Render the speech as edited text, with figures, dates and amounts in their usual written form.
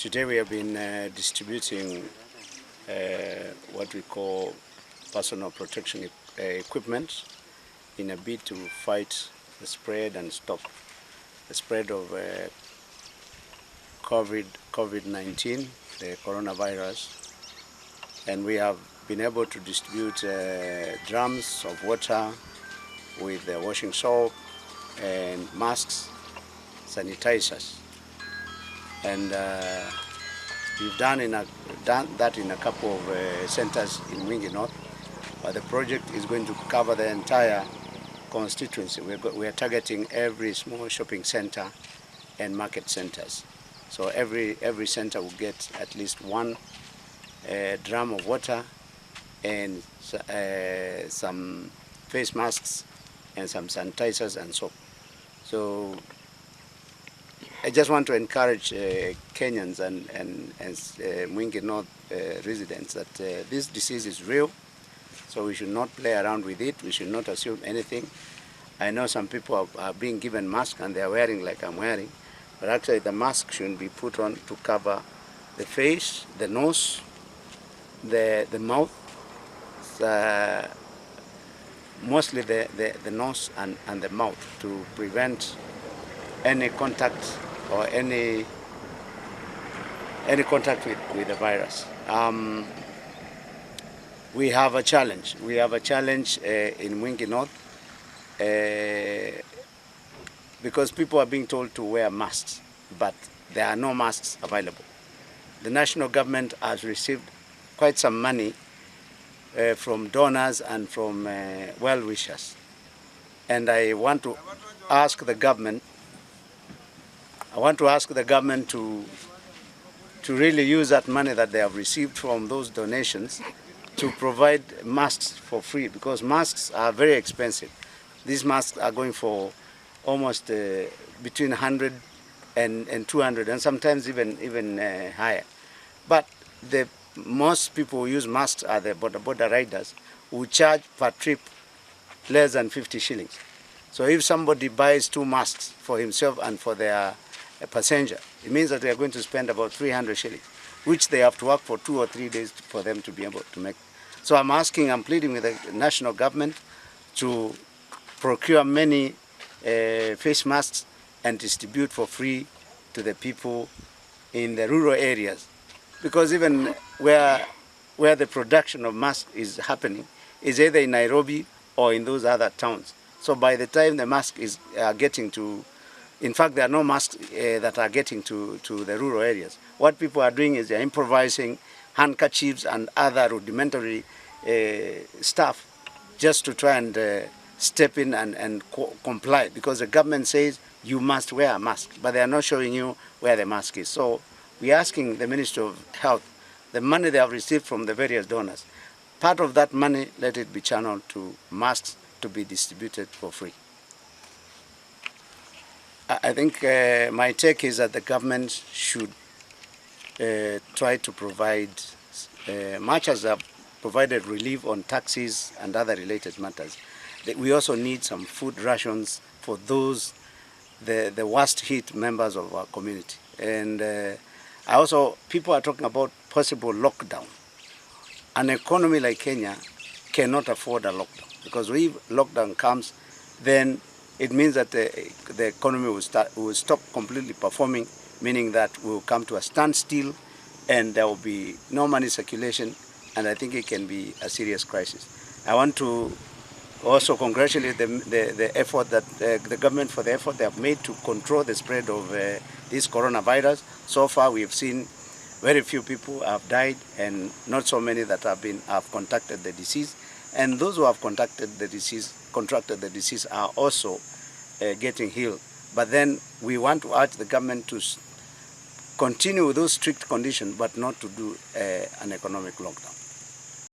Today we have been distributing what we call personal protection equipment in a bid to fight the spread and stop the spread of COVID-19, the coronavirus. And we have been able to distribute drums of water with washing soap and masks, sanitizers. And we've done that in a couple of centers in Mwingi North, but the project is going to cover the entire constituency. We are targeting every small shopping center and market centers. So every center will get at least one drum of water and some face masks and some sanitizers and soap. So I just want to encourage Kenyans and Mwingi North residents that this disease is real, so we should not play around with it. We should not assume anything. I know some people are being given masks and they are wearing like I'm wearing, but actually the mask should be put on to cover the face, the nose, the mouth, mostly the nose and the mouth, to prevent any contact or any contact with the virus. We have a challenge. We have a challenge in Mwingi North because people are being told to wear masks, but there are no masks available. The national government has received quite some money from donors and from well-wishers. And I want to ask the government to really use that money that they have received from those donations to provide masks for free, because masks are very expensive. These masks are going for almost between 100 and 200, and sometimes even higher. But most people who use masks are the boda riders, who charge per trip less than 50 shillings. So if somebody buys 2 masks for himself and for their passenger, it means that they are going to spend about 300 shillings, which they have to work for 2 or 3 days for them to be able to make. So I'm pleading with the national government to procure many face masks and distribute for free to the people in the rural areas. Because even where the production of masks is happening is either in Nairobi or in those other towns. So by the time the mask is getting to, in fact, there are no masks that are getting to the rural areas. What people are doing is they're improvising handkerchiefs and other rudimentary stuff just to try and step in and comply, because the government says you must wear a mask, but they are not showing you where the mask is. So we're asking the Ministry of Health, the money they have received from the various donors, part of that money, let it be channeled to masks to be distributed for free. I think my take is that the government should try to provide, much as they have provided relief on taxes and other related matters, we also need some food rations for those, the worst hit members of our community. And people are talking about possible lockdown. An economy like Kenya cannot afford a lockdown, because if lockdown comes, then it means that the economy will stop completely performing, meaning that we will come to a standstill and there will be no money circulation, and I think it can be a serious crisis. I want to also congratulate the effort that the government for the effort they have made to control the spread of this coronavirus. So far we have seen very few people have died and not so many that have contracted the disease. And those who have contracted the disease are also getting healed. But then we want to urge the government to continue with those strict conditions, but not to do an economic lockdown.